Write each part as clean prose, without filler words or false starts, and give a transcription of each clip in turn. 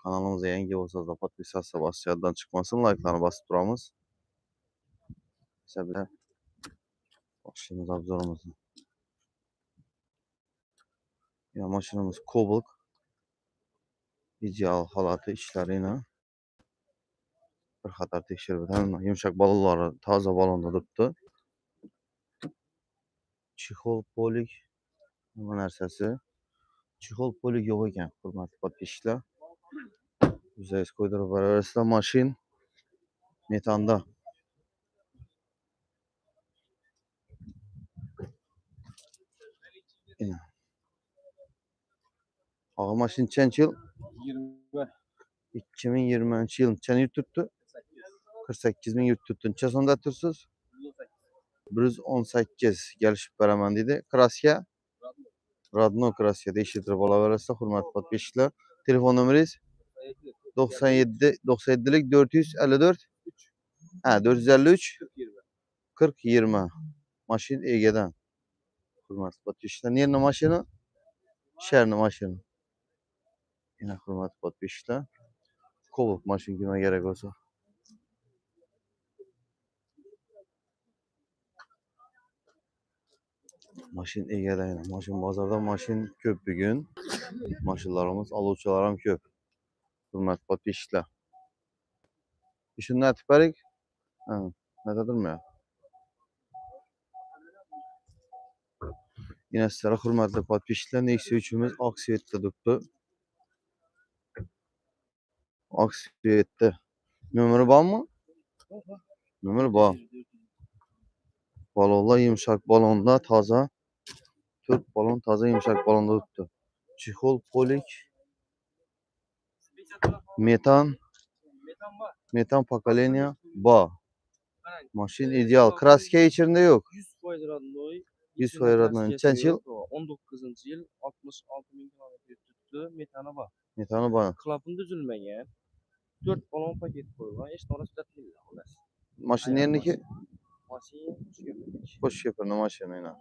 Kanalımıza yangi bo'lsangiz podpisatsiya bosish yoddan chiqmasin, like'larni bosib turamiz. Sabila boshlaymiz obzorimizni. Ya mashinamiz Cobalt. Ideal holati ishlarini bir xatar tekshirib o'tamiz. Yumshoq balonlari toza balonda turibdi. Chexol polik nima narsasi? Chexol polik yo'q ekan, hurmatli podpischilar. O'zingiz qo'ydirib boraverasizlar. Mashin metanda. Ağa mashin nechanchi yil? 2020 yil nechanchi yurt turibdi? 48 ming yurt turibdi. Necha so'mda tursiz? 118 kelishib beraman dedi. Kraska Radno kraska tekshirtirib olaverasizlar, hurmatli podpischilar. Telefon nomeringiz 97lik 454 453 4020. Mashin egadan. Hurmatli podpischilar. Nerni mashina? Sharni mashina. Yine hurmatli podpischilar. Cobalt mashin kime gerek olsa. Mashin egadan. Mashin bozorda mashin ko'p bugun. Mashinlarimiz, oluvchilar ham ko'p. Hurmatli podpischilar. Shuni aytib berik. Aytadimmi? Yine sizlere hurmatli podpischilar, Nexia 3'ümüz Aksiyet'te turibdi. Aksiyet'te. Numara bormi? Numara bor. Balonlar yumshoq balonda toza. 4 balon toza yumshoq balonda turibdi. Chexol polik. Metan pokoleniya bor. Mashin ideal. Kraska içinde yok. 100% radnoy. 100% radnoy. Nechanchi yil? 19-yil 66 ming kilometr tutdi. Metani bor. Metani bor. Klapin tuzilmagan. 4 balon paket qo'yilgan. Hech narsa tuzatilmagan xolos. Mashin yerniki? Mashin Qo'shkeperni mashina.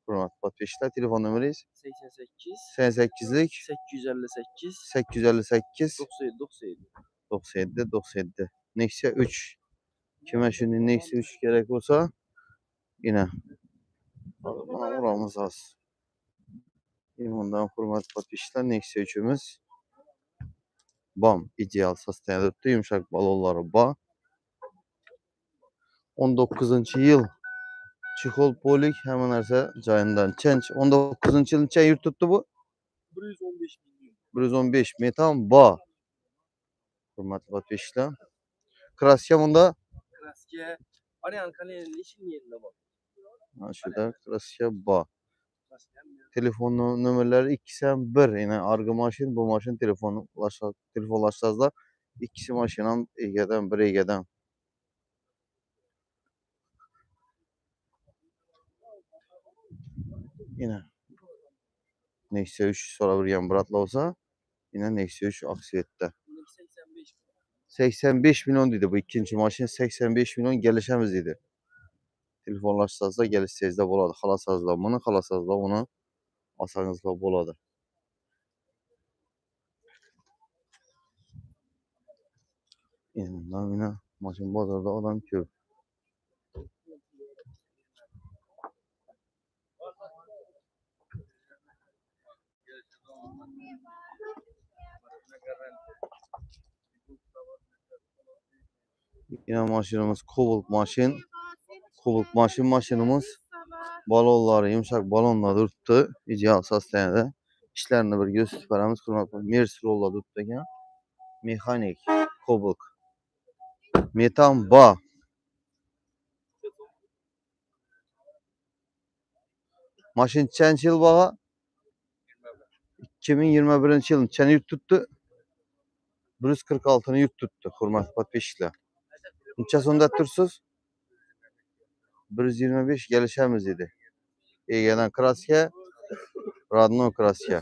Hurmatli podpischilar, telefon nomeringiz 88 88lik 858 858 97 97 97. Nexia 3. Kime şimdi Nexia 3 gerek olsa yine bana uğramız az. Yine ondan hurmatli podpischilar, Nexia 3'ümüz BAM ideal sostoyaniyda, yumshoq balonlari bor. 19-yil Chexol polik hamma narsa joyidan. Change 19-yil necha yurt turibdi bu? 115 milyon. 115 metan bor. Hurmatli podpischilar. Kraska bunda? Kraska Ariankaning ishini yerida bor. Mana shuda kraska bor. Telefon nömerleri ikisi hem bir. Yani arka maşin, bu maşin telefonlaşacağızlar. İkisi maşinin ege'den, bir ege'den. Yine Nexia 3 sorabilgan biratlar olsa, yine Nexia 3 Aksiyet'te. 85 milyon dedi bu ikinci maşin, 85 milyon gelişemiz dedi. Telefonlaşacağızlar, gelişsizde boladı. Xalasazlar bunu, xalasazlar bunu alsanızlar boladı. Yine maşin bazarda adam köp. Yine maşinimiz Cobalt maşin. Cobalt maşinimiz balonları yumuşak balonla durdu. İdeal sostoyaniyda. İşlerini bir gösterib beramiz. Mercerolla durdu ekan. Mexanik Cobalt. Metan bor. Mashin nechanchi yil bog'a? 2021 yil nechanchi yurt turibdi? 146 yurt turibdi, hurmatli podpischilar. Necha so'mda tursiz? 125 kelishamiz dedi. Egadan kraska, Radno kraska.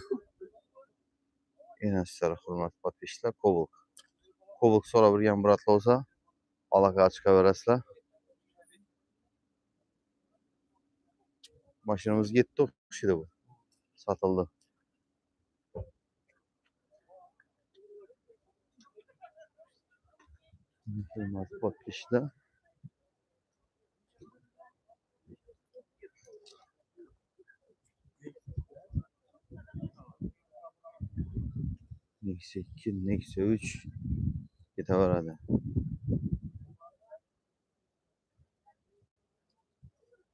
Yine sizlere hurmatli podpischilar, Cobalt. Cobalt so'rabilgan biratlar olsa, aloqaga chiqaverasizlar. Mashinamiz ketdi, o'xshaydi bu. Sotildi. Hurmatli podpishlar. Nexia 2, Nexia 3 ketaveradi.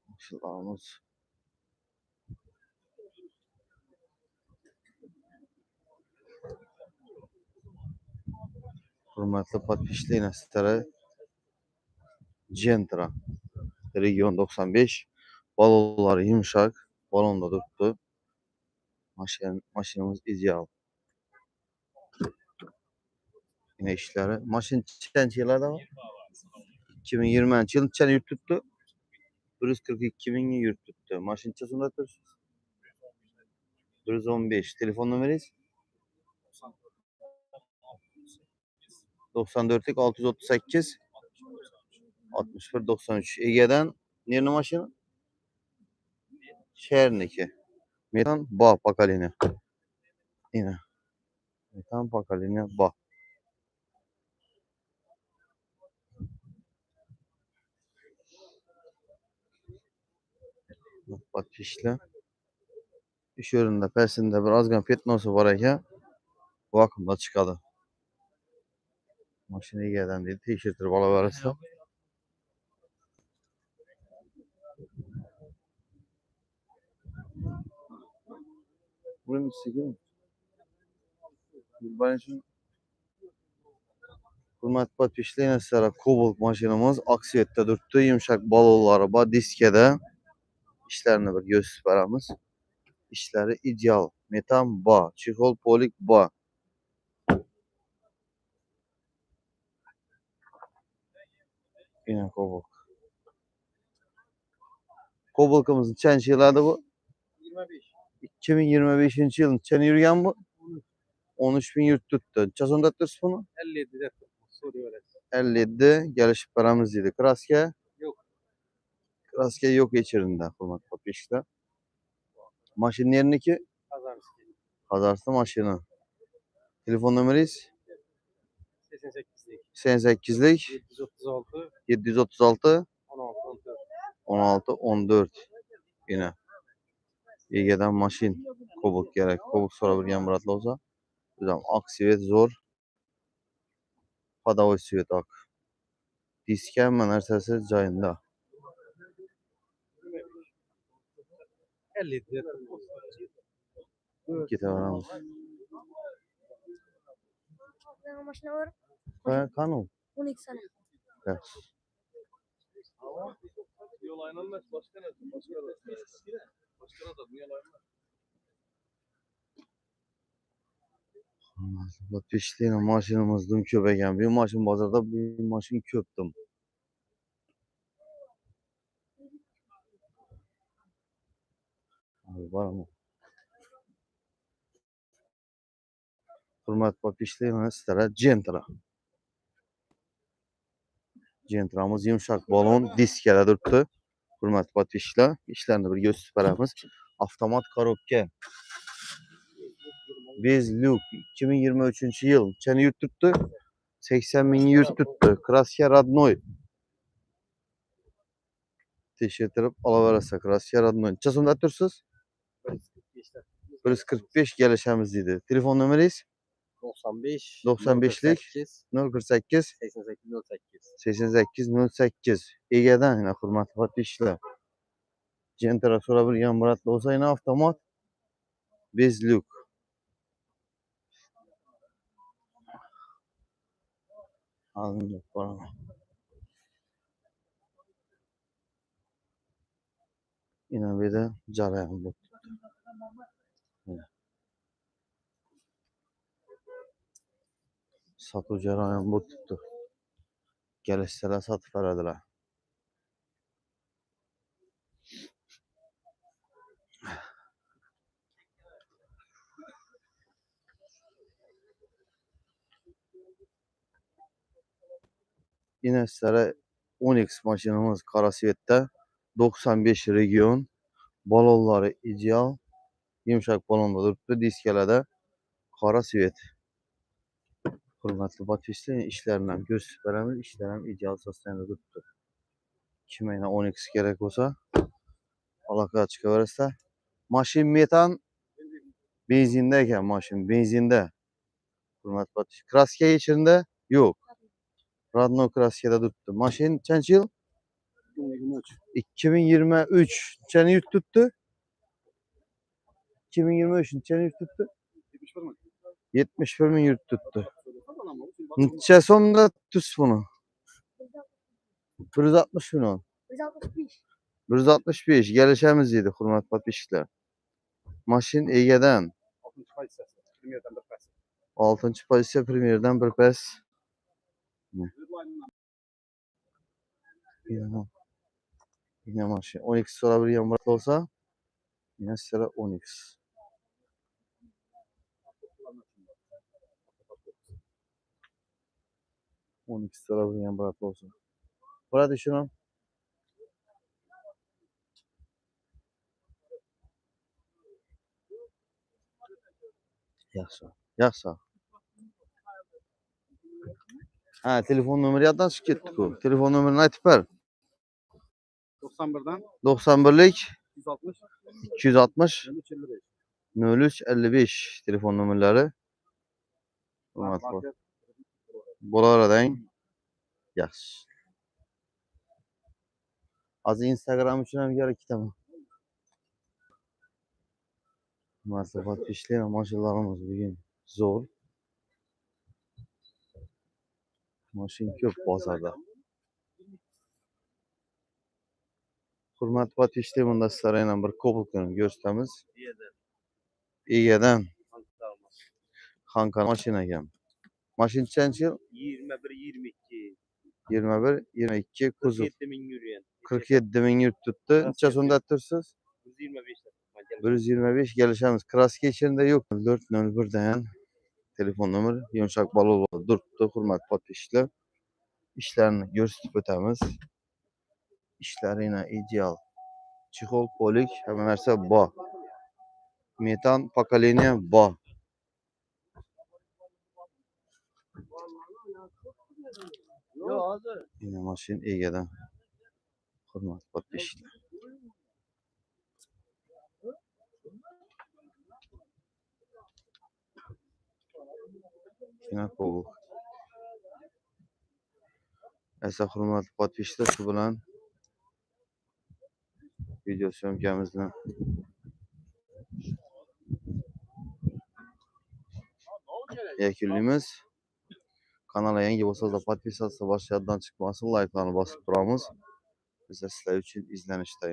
Mashinalarimiz hurmatli podpishlar, sizlarga Gentra Region 95 balonlari yumshoq, balonda turibdi. Mashinamiz ideal. Yine ishlari. Mashina nechanchi yilda? 2020 yil necha yurtibdi? 142 mingga yurtibdi. Mashina nechasida turibsiz? 115. Telefon nomeringiz? 94 638 61 93. Egadan nerni mashina? Sherniki. Metan ba pokoleniya. Yine. Metan pokoleniya ba. Podpishlar. İş yerinde pesinde bir azgan petnosu var ekan. Vaqtimda chiqadi. Mashina egadan deydi, tekshirtirib olaverasizlar. Birinchisiga birinchi hurmatli podpishlar, sizlarga Cobalt mashinamiz aksiyetda turibdi. Yumshoq balonlari bor, diskada. İşlerini bir gösterib beramiz. İşleri ideal. Metan ba, chexol polik ba. Yine Cobalt. Cobalt'ımız nechanchi yilda bu? 2025 yıl necha yurgan bu? 13 bin yurt tuttu. Necha so'mda turibsiz buni? 57 deb so'rayverasiz. 57 gelishib beramiz dedi. Kraska? Yo'q. Kraska yo'q ichirinde hurmatli podpishlar. Mashina nerniki? Qazarskiy. Qazarsin mashina. Telefon nomeringiz? 88lik 88lik 736 736 16 14. 16 14. Yine. Egadan mashin Cobalt kerak. Cobalt so'rabilgan biratlar olsa, bizam oq svet zo'r. Podovoy svet oq. Disk hamma narsasi joyida. 57 deb. Ketaveramiz. Mashina var. Qani? 12 sana. Yaxshi. Yo'l aylanmas, boshqa narsa, boshqa narsa. Boshqa narsa, yo'l aylanmas. Podpishlar, mashinamiz dum ko'p ekan. Bu mashin bozorda bu mashin ko'p dum. Boraman. Hurmatli podpishlar, mana sizlarga Gentra. Gentramiz yumshoq balon diskada turibdi. Hurmatli podpishlar, ishlarni bir gösterib beramiz. Avtomat korobka. Bezlyuk 2023 yil necha yurtibdi? 80 ming yurtibdi. Kraska родной. Tekshirtirib olaverasiz. Kraska родной. Necha so'mda turibsiz? 145 gelişemiz dedi. Telefon nomeringiz? 95 95lik 048 88 08. 88 08. Egadan yine hurmatli podpishlar. Gentra so'rabilgan biratlar olsa, yine avtomat bezlyuk. Alındı bana. Yine bir de jarayan bu. Satuv jarayan bu tuttu. Gelişseler satıp veradilar. Yine sizlere Onyx maşinimiz kara svetdə 95 region. Balonları ideal. Yumuşak balonda durubdu. Diskelerde kara svet. Hurmatli podpischilar, ishlarini ham ko'rsatib beramiz. Ishlar ham ideal sostanada turibdi. Kimga Onyx kerak bo'lsa, aloqa chiqaverasizlar. Mashin metan benzinda ekan, mashin benzinda. Hurmatli podpischilar, kraska yechindi? Yo'q. Radno kraskada turibdi. Mashin qancha yil? 2023. Qancha yurt tutdi? 2023 qancha yurt tutdi? 71 ming yurt tutdi. Necha so'mda tutdingiz buni? 160 million. 165. 165 kelishamiz deydi hurmatli podpischilar. Mashin egadan 6-pozitsiya Premierdan bir pas. Yine mashin 12 so'rabilgan bo'lsa, yine sizlar 12. 12 so'rabilgan bo'lsa. Bo'ladi shuni. Yaxshi. Yaxshi. Ha, telefon nomeri yoddan chiqib ketdi-ku. Telefon nomerini aytib ber. 91'dan 91lik 260 260 0355 telefon nomerlari. Hurmatli. Bo'laveradi. Yaxshi. Hozir Instagram uchun ham kerak kitaman. Hurmatli podpischilar, mashinalarimiz bugun zo'r. Mashin ko'p bozorda. Hurmatli podpischilar, bunda sizlarga yana bir Cobalt'ni ko'rsatamiz. Egadan Xankar mashina ekan. Mashin qancha yil? 21-22. 21-22 kuzov. 47 ming yurgan. 47 ming yurt tutdi. Necha so'mda tursiz? 125 dan. 125 kelishamiz. Kraska ichida yo'q. 0401 dan telefon nomeri yumshoq balol turibdi. Hurmatli podpischilar, ishlarni ko'rsatib o'tamiz. Ishlarini ideal. Chexol, polik, hamma narsa bor. Metan pokoleniya bor. Yo'q, hozir. Yine mashin egadan. Hurmatli podpischilar. Yine Cobalt. Esa hurmatli podpischilar, shu bilan video syomkamizni yakunlaymiz. Kanalga yangi bo'lsangiz, podpisatsiya boshqa yerdan chiqmasin, like'larni bosib turamiz. Biz sizlar uchun izlanishda.